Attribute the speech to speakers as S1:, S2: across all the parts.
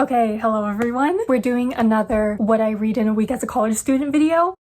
S1: Okay, hello everyone. We're doing another What I Read in a Week as a College Student video.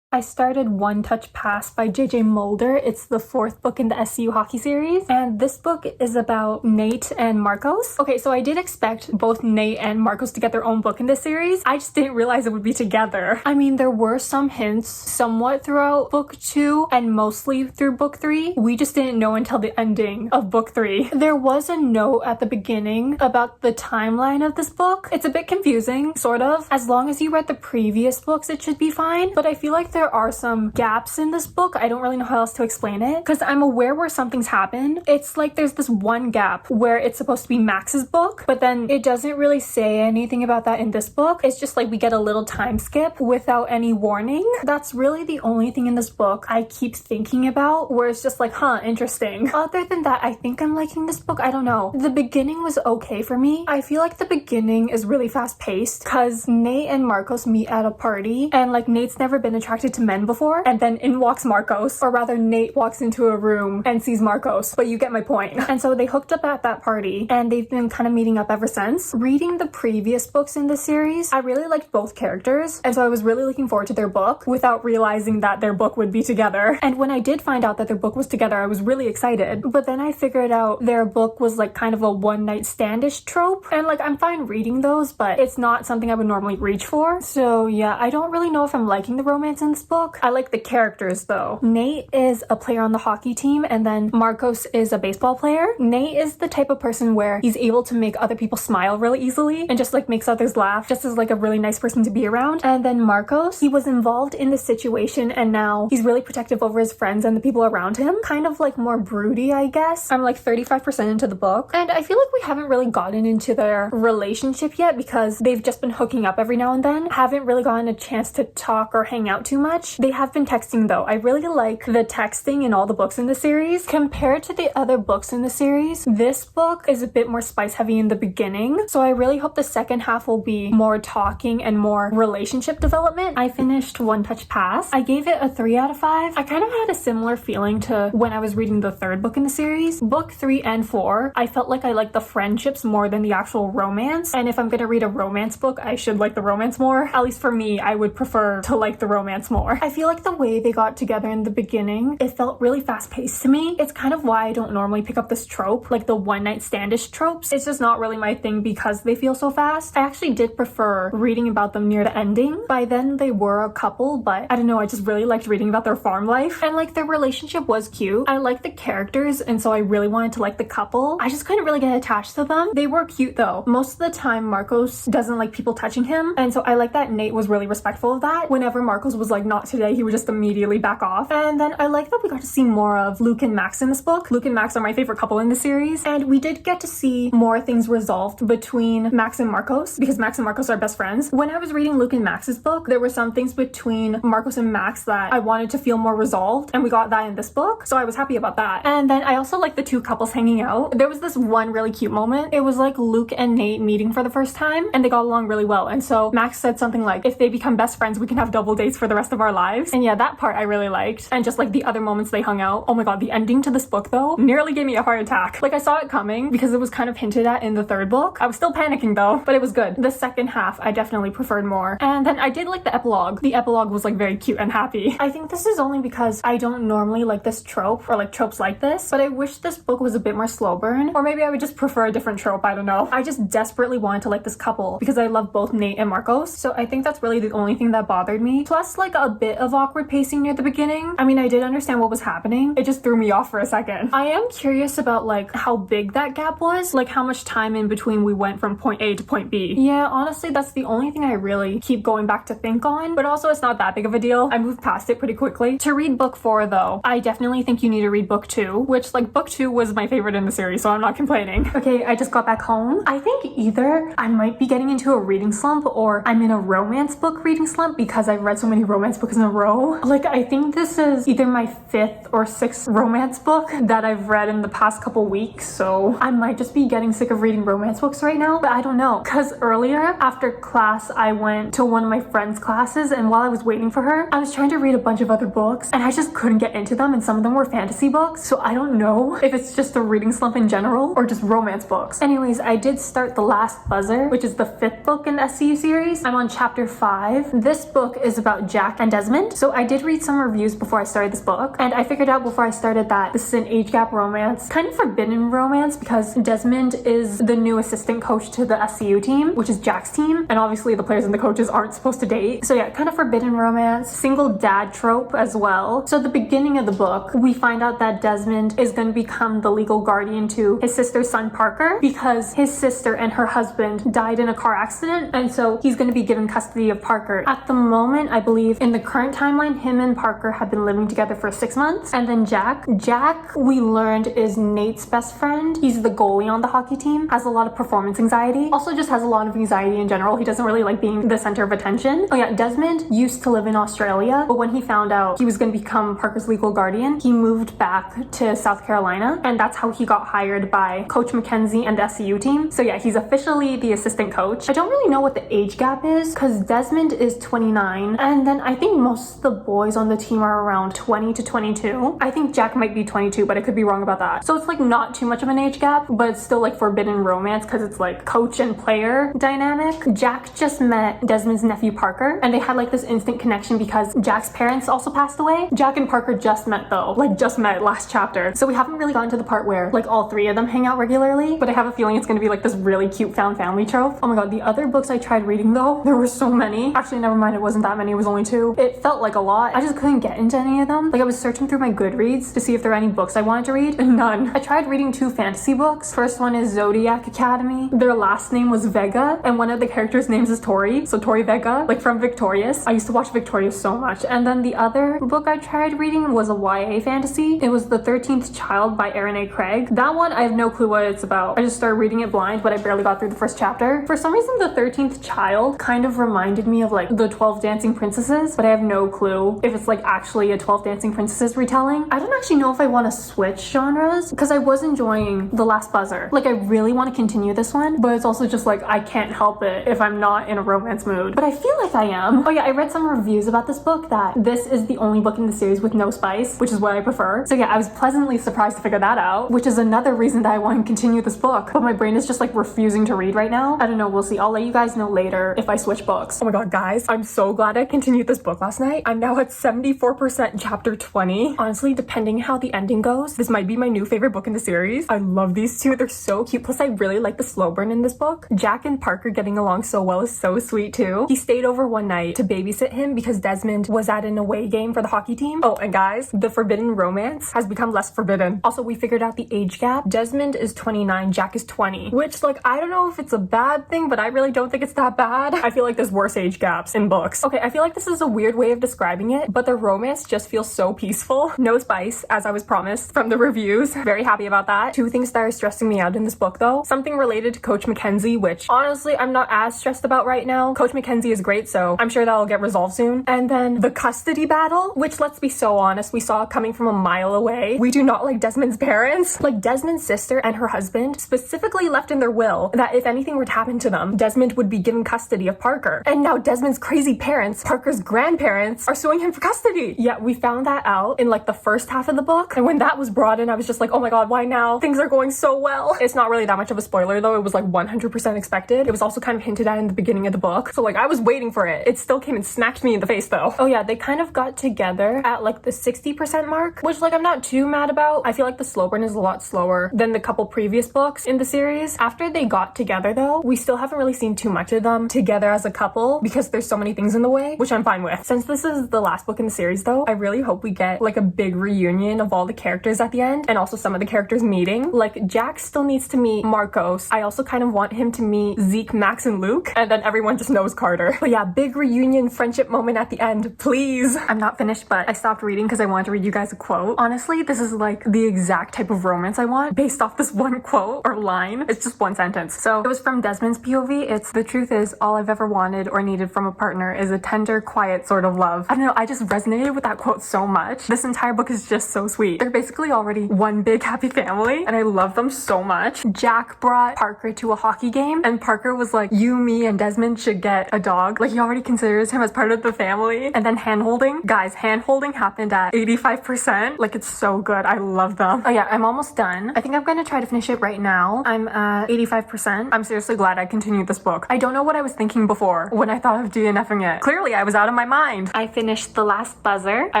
S1: I started One Touch Pass by JJ Mulder. It's the 4th book in the SCU hockey series, and this book is about Nate and Marcos. Okay, so I did expect both Nate and Marcos to get their own book in this series. I just didn't realize it would be together. I mean, there were some hints somewhat throughout book 2 and mostly through book 3. We just didn't know until the ending of book 3. There was a note at the beginning about the timeline of this book. It's a bit confusing, sort of. As long as you read the previous books, it should be fine, but I feel like there are some gaps in this book. I don't really know how else to explain it because I'm aware where something's happened. It's like there's this one gap where it's supposed to be Max's book, but then it doesn't really say anything about that in this book. It's just like we get a little time skip without any warning. That's really the only thing in this book I keep thinking about where it's just like, huh, interesting. Other than that, I think I'm liking this book. I don't know. The beginning was okay for me. I feel like the beginning is really fast paced because Nate and Marcos meet at a party and like Nate's never been attracted to men before, and then in walks Marcos, or rather Nate walks into a room and sees Marcos, but you get my point. And so they hooked up at that party and they've been kind of meeting up ever since. Reading the previous books in the series, I really liked both characters, and so I was really looking forward to their book without realizing that their book would be together. And when I did find out that their book was together, I was really excited, but then I figured out their book was like kind of a one night standish trope, and like I'm fine reading those, but it's not something I would normally reach for. So yeah, I don't really know if I'm liking the romance in this book. I like the characters though. Nate is a player on the hockey team, and then Marcos is a baseball player. Nate is the type of person where he's able to make other people smile really easily and just like makes others laugh, just as like a really nice person to be around. And then Marcos, he was involved in the situation and now he's really protective over his friends and the people around him. Kind of like more broody, I guess. I'm like 35% into the book, and I feel like we haven't really gotten into their relationship yet because they've just been hooking up every now and then. Haven't really gotten a chance to talk or hang out too much. They have been texting though. I really like the texting in all the books in the series. Compared to the other books in the series, this book is a bit more spice heavy in the beginning, so I really hope the second half will be more talking and more relationship development. I finished One Touch Pass. I gave it a 3 out of 5. I kind of had a similar feeling to when I was reading the 3rd book in the series. Book 3 and 4, I felt like I liked the friendships more than the actual romance, and if I'm gonna read a romance book, I should like the romance more. At least for me, I would prefer to like the romance more. I feel like the way they got together in the beginning, it felt really fast-paced to me. It's kind of why I don't normally pick up this trope, like the one night standish tropes. It's just not really my thing because they feel so fast. I actually did prefer reading about them near the ending. By then they were a couple, but I don't know, I just really liked reading about their farm life, and like their relationship was cute. I liked the characters, and so I really wanted to like the couple. I just couldn't really get attached to them. They were cute though. Most of the time Marcos doesn't like people touching him, and so I like that Nate was really respectful of that. Whenever Marcos was like, not today, he would just immediately back off. And then I like that we got to see more of Luke and Max in this book. Luke and Max are my favorite couple in the series, and we did get to see more things resolved between Max and Marcos because Max and Marcos are best friends. When I was reading Luke and Max's book, there were some things between Marcos and Max that I wanted to feel more resolved, and we got that in this book, so I was happy about that. And then I also like the two couples hanging out. There was this one really cute moment. It was like Luke and Nate meeting for the first time, and they got along really well, and so Max said something like, if they become best friends, we can have double dates for the rest of our lives. And yeah, that part I really liked, and just like the other moments they hung out. Oh my god, the ending to this book though nearly gave me a heart attack. Like I saw it coming because it was kind of hinted at in the 3rd book. I was still panicking though, but it was good. The second half I definitely preferred more, and then I did like the epilogue. The epilogue was like very cute and happy. I think this is only because I don't normally like this trope or like tropes like this, but I wish this book was a bit more slow burn, or maybe I would just prefer a different trope. I don't know. I just desperately wanted to like this couple because I love both Nate and Marcos, so I think that's really the only thing that bothered me. Plus like a bit of awkward pacing near the beginning. I mean, I did understand what was happening. It just threw me off for a second. I am curious about like how big that gap was, like how much time in between we went from point A to point B. Yeah, honestly, that's the only thing I really keep going back to think on, but also it's not that big of a deal. I moved past it pretty quickly. To read book 4 though, I definitely think you need to read book 2, which like book 2 was my favorite in the series, so I'm not complaining. Okay, I just got back home. I think either I might be getting into a reading slump or I'm in a romance book reading slump because I've read so many romance romance books in a row. Like, I think this is either my 5th or 6th romance book that I've read in the past couple weeks, so I might just be getting sick of reading romance books right now, but I don't know. Because earlier, after class, I went to one of my friend's classes, and while I was waiting for her, I was trying to read a bunch of other books, and I just couldn't get into them, and some of them were fantasy books, so I don't know if it's just a reading slump in general, or just romance books. Anyways, I did start The Last Buzzer, which is the 5th book in the SCU series. I'm on chapter 5. This book is about Jack and Desmond, so I did read some reviews before I started this book, and I figured out before I started that this is an age gap romance, kind of forbidden romance, because Desmond is the new assistant coach to the SCU team, which is Jack's team, and obviously the players and the coaches aren't supposed to date. So yeah, kind of forbidden romance, single dad trope as well. So at the beginning of the book, we find out that Desmond is going to become the legal guardian to his sister's son Parker, because his sister and her husband died in a car accident, and so he's going to be given custody of Parker. At the moment, I believe in the current timeline, him and Parker have been living together for 6 months. And then Jack, we learned, is Nate's best friend. He's the goalie on the hockey team, has a lot of performance anxiety, also just has a lot of anxiety in general. He doesn't really like being the center of attention. Oh yeah, Desmond used to live in Australia, but when he found out he was going to become Parker's legal guardian, he moved back to South Carolina, and that's how he got hired by Coach Mackenzie and the SCU team. So yeah, he's officially the assistant coach. I don't really know what the age gap is, because Desmond is 29, and then I think most of the boys on the team are around 20 to 22. I think Jack might be 22, but I could be wrong about that. So it's like not too much of an age gap, but it's still like forbidden romance because it's like coach and player dynamic. Jack just met Desmond's nephew Parker, and they had like this instant connection because Jack's parents also passed away. Jack and Parker just met though, like just met last chapter. So we haven't really gotten to the part where like all 3 of them hang out regularly, but I have a feeling it's gonna be like this really cute found family trope. Oh my god, the other books I tried reading though, there were so many. Actually, never mind, it wasn't that many, it was only 2. It felt like a lot. I just couldn't get into any of them. Like I was searching through my Goodreads to see if there are any books I wanted to read, and none. I tried reading 2 fantasy books. First one is Zodiac Academy. Their last name was Vega, and one of the characters' names is Tori, so Tori Vega, like from Victorious. I used to watch Victorious so much. And then the other book I tried reading was a YA fantasy. It was The 13th Child by Erin A. Craig. That one, I have no clue what it's about. I just started reading it blind, but I barely got through the first chapter. For some reason, The 13th Child kind of reminded me of like the 12 Dancing Princesses, but I have no clue if it's like actually a 12 Dancing Princesses retelling. I don't actually know if I want to switch genres, because I was enjoying The Last Buzzer. Like I really want to continue this one, but it's also just like I can't help it if I'm not in a romance mood, but I feel like I am. Oh yeah, I read some reviews about this book that this is the only book in the series with no spice, which is what I prefer. So yeah, I was pleasantly surprised to figure that out, which is another reason that I want to continue this book, but my brain is just like refusing to read right now. I don't know, we'll see. I'll let you guys know later if I switch books. Oh my god, guys, I'm so glad I continued this book last night. I'm now at 74% chapter 20. Honestly, depending how the ending goes, this might be my new favorite book in the series. I love these 2. They're so cute. Plus, I really like the slow burn in this book. Jack and Parker getting along so well is so sweet too. He stayed over one night to babysit him because Desmond was at an away game for the hockey team. Oh, and guys, the forbidden romance has become less forbidden. Also, we figured out the age gap. Desmond is 29, Jack is 20, which like, I don't know if it's a bad thing, but I really don't think it's that bad. I feel like there's worse age gaps in books. Okay, I feel like this is a weird way of describing it, but the romance just feels so peaceful. No spice, as I was promised from the reviews. Very happy about that. 2 things that are stressing me out in this book though. Something related to Coach Mackenzie, which honestly I'm not as stressed about right now. Coach Mackenzie is great, so I'm sure that'll get resolved soon. And then the custody battle, which let's be so honest, we saw coming from a mile away. We do not like Desmond's parents. Like Desmond's sister and her husband specifically left in their will that if anything were to happen to them, Desmond would be given custody of Parker. And now Desmond's crazy parents, Parker's grandparents, are suing him for custody. Yeah, we found that out in like the first half of the book. And when that was brought in, I was just like, oh my god, why now? Things are going so well. It's not really that much of a spoiler though. It was like 100% expected. It was also kind of hinted at in the beginning of the book. So like I was waiting for it. It still came and smacked me in the face though. Oh yeah, they kind of got together at like the 60% mark, which like I'm not too mad about. I feel like the slow burn is a lot slower than the couple previous books in the series. After they got together though, we still haven't really seen too much of them together as a couple because there's so many things in the way, which I'm fine with. Since this is the last book in the series though, I really hope we get like a big reunion of all the characters at the end, and also some of the characters meeting. Like Jack still needs to meet Marcos. I also kind of want him to meet Zeke, Max, and Luke, and then everyone just knows Carter. But yeah, big reunion friendship moment at the end, please. I'm not finished, but I stopped reading because I wanted to read you guys a quote. Honestly, this is like the exact type of romance I want based off this one quote or line. It's just one sentence. So it was from Desmond's POV. It's, "The truth is, all I've ever wanted or needed from a partner is a tender, quiet quiet sort of love. I don't know, I just resonated with that quote so much. This entire book is just so sweet. They're basically already one big happy family, and I love them so much. Jack brought Parker to a hockey game, and Parker was like, you, me, and Desmond should get a dog. Like, he already considers him as part of the family. And then hand-holding. Guys, hand-holding happened at 85%. Like, it's so good. I love them. Oh yeah, I'm almost done. I think I'm gonna try to finish it right now. I'm at 85%. I'm seriously glad I continued this book. I don't know what I was thinking before when I thought of DNFing it. Clearly, I was out of my mind. I finished The Last Buzzer. I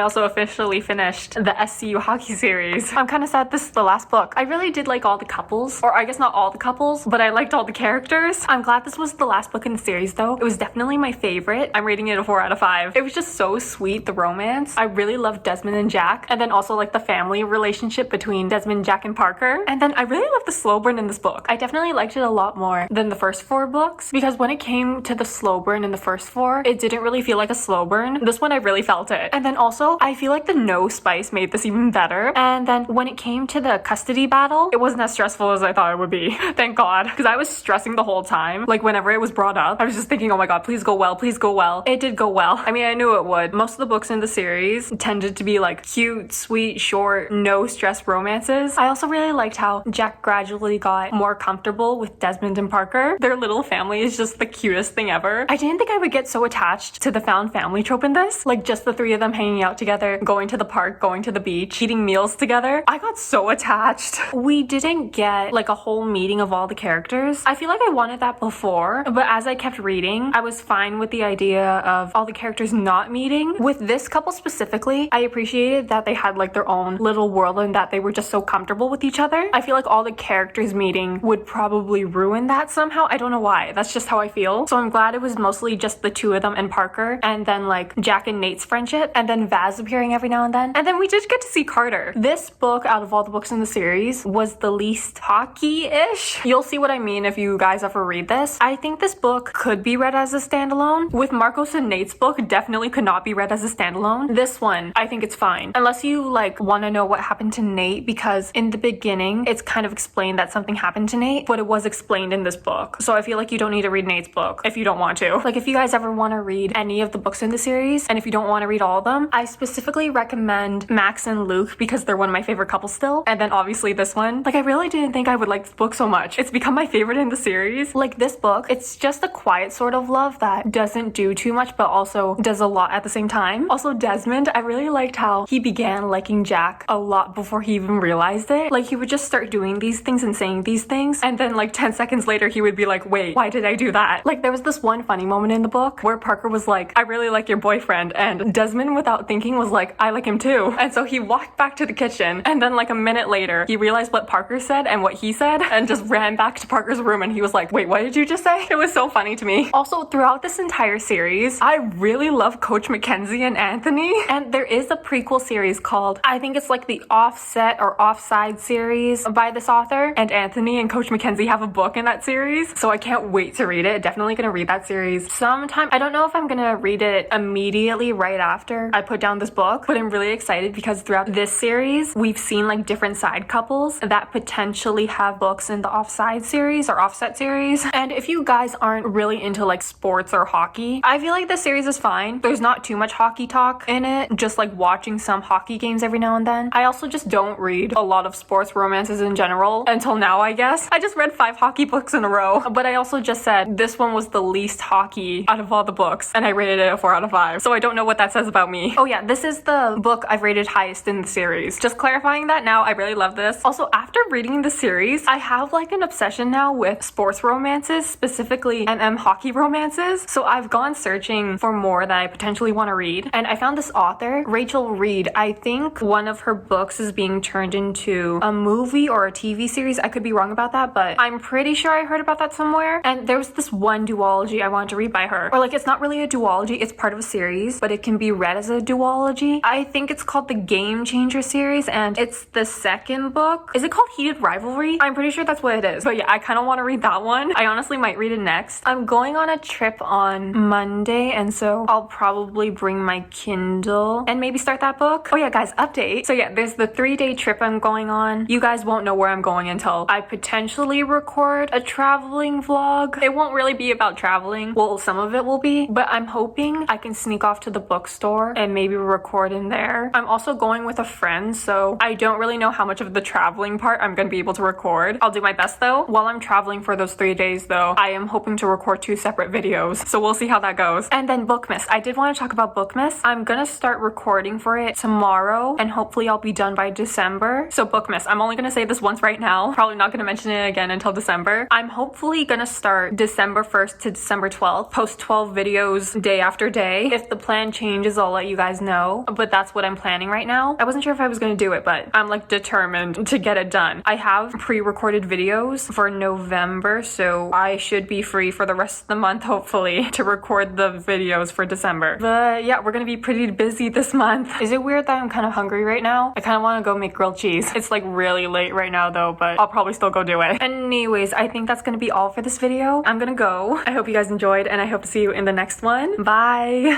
S1: also officially finished the SCU hockey series. I'm kind of sad this is the last book. I really did like all the couples, or I guess not all the couples, but I liked all the characters. I'm glad this was the last book in the series though. It was definitely my favorite. I'm rating it a 4 out of 5. It was just so sweet, the romance. I really loved Desmond and Jack, and then also like the family relationship between Desmond, Jack, and Parker. And then I really loved the slow burn in this book. I definitely liked it a lot more than the first 4 books, because when it came to the slow burn in the first 4, it didn't really feel like a slow burn. This one I really felt it. And then also I feel like the no spice made this even better. And then when it came to the custody battle, it wasn't as stressful as I thought it would be. Thank God, because I was stressing the whole time. Like, whenever it was brought up, I was just thinking, oh my God, please go well, please go well. It did go well. I mean, I knew it would. Most of the books in the series tended to be like cute, sweet, short, no stress romances. I also really liked how Jack gradually got more comfortable with Desmond and Parker. Their little family is just the cutest thing ever. I didn't think I would get so attached to the found family trope in this. Like, just the 3 of them hanging out together, going to the park, going to the beach, eating meals together. I got so attached. We didn't get like a whole meeting of all the characters. I feel like I wanted that before, but as I kept reading, I was fine with the idea of all the characters not meeting. With this couple specifically, I appreciated that they had like their own little world and that they were just so comfortable with each other. I feel like all the characters meeting would probably ruin that somehow. I don't know why. That's just how I feel. So I'm glad it was mostly just the 2 of them and Parker, and then like Jack and Nate's friendship, and then Vaz appearing every now and then. And then we did get to see Carter. This book, out of all the books in the series, was the least hockey-ish. You'll see what I mean if you guys ever read this. I think this book could be read as a standalone. With Marcos and Nate's book, definitely could not be read as a standalone. This one, I think it's fine. Unless you like want to know what happened to Nate, because in the beginning, it's kind of explained that something happened to Nate, but it was explained in this book. So I feel like you don't need to read Nate's book if you don't want to. Like, if you guys ever want to read any of the books in the series, and if you don't want to read all of them, I specifically recommend Max and Luke because they're one of my favorite couples still. And then obviously this one. Like, I really didn't think I would like this book so much. It's become my favorite in the series. Like, this book, it's just a quiet sort of love that doesn't do too much, but also does a lot at the same time. Also, Desmond, I really liked how he began liking Jack a lot before he even realized it. Like, he would just start doing these things and saying these things, and then like 10 seconds later, he would be like, wait, why did I do that? Like, there was this one funny moment in the book where Parker was like, I really like your boyfriend, and Desmond, without thinking, was like, I like him too. And so he walked back to the kitchen, and then like a minute later, he realized what Parker said and what he said, and just ran back to Parker's room, and he was like, wait, what did you just say? It was so funny to me. Also, throughout this entire series, I really love Coach Mackenzie and Anthony, and there is a prequel series called, I think it's like the Offset or Offside series by this author, and Anthony and Coach Mackenzie have a book in that series, so I can't wait to read it. Definitely gonna read that series sometime. I don't know if I'm gonna read it immediately right after I put down this book, but I'm really excited because throughout this series, we've seen like different side couples that potentially have books in the Offside series or Offset series. And if you guys aren't really into like sports or hockey, I feel like this series is fine. There's not too much hockey talk in it, just like watching some hockey games every now and then. I also just don't read a lot of sports romances in general until now, I guess. I just read 5 hockey books in a row, but I also just said this one was the least hockey out of all the books, and I rated it a 4 out of 5. So I don't know what that says about me. Oh yeah, this is the book I've rated highest in the series. Just clarifying that now, I really love this. Also, after reading the series, I have like an obsession now with sports romances, specifically hockey romances. So I've gone searching for more that I potentially want to read, and I found this author, Rachel Reed. I think one of her books is being turned into a movie or a TV series. I could be wrong about that, but I'm pretty sure I heard about that somewhere. And there was this one duology I wanted to read by her. Or like, it's not really a duology, it's part of a series, but it can be read as a duology. I think it's called the Game Changer series, and it's the second book. Is it called Heated Rivalry? I'm pretty sure that's what it is. But yeah, I kind of want to read that one. I honestly might read it next. I'm going on a trip on Monday, and so I'll probably bring my Kindle and maybe start that book. Oh yeah, guys, update. So yeah, there's the 3-day trip I'm going on. You guys won't know where I'm going until I potentially record a traveling vlog. It won't really be about traveling. Well, some of it will be, but I'm hoping I can sneak off to the bookstore and maybe record in there. I'm also going with a friend, so I don't really know how much of the traveling part I'm gonna be able to record. I'll do my best though. While I'm traveling for those 3 days though, I am hoping to record 2 separate videos, so we'll see how that goes. And then Bookmas. I did want to talk about Bookmas. I'm gonna start recording for it tomorrow, and hopefully I'll be done by December. So Bookmas, I'm only gonna say this once right now. Probably not gonna mention it again until December. I'm hopefully gonna start December 1st to December 12th. Post 12 videos day after day. If the plan changes, I'll let you guys know. But that's what I'm planning right now. I wasn't sure if I was gonna do it, but I'm like determined to get it done. I have pre-recorded videos for November, so I should be free for the rest of the month, hopefully, to record the videos for December. But yeah, we're gonna be pretty busy this month. Is it weird that I'm kind of hungry right now? I kind of want to go make grilled cheese. It's like really late right now though, but I'll probably still go do it. Anyways, I think that's gonna be all for this video. I'm gonna go. I hope you guys enjoyed, and I hope to see you in the next one. Bye!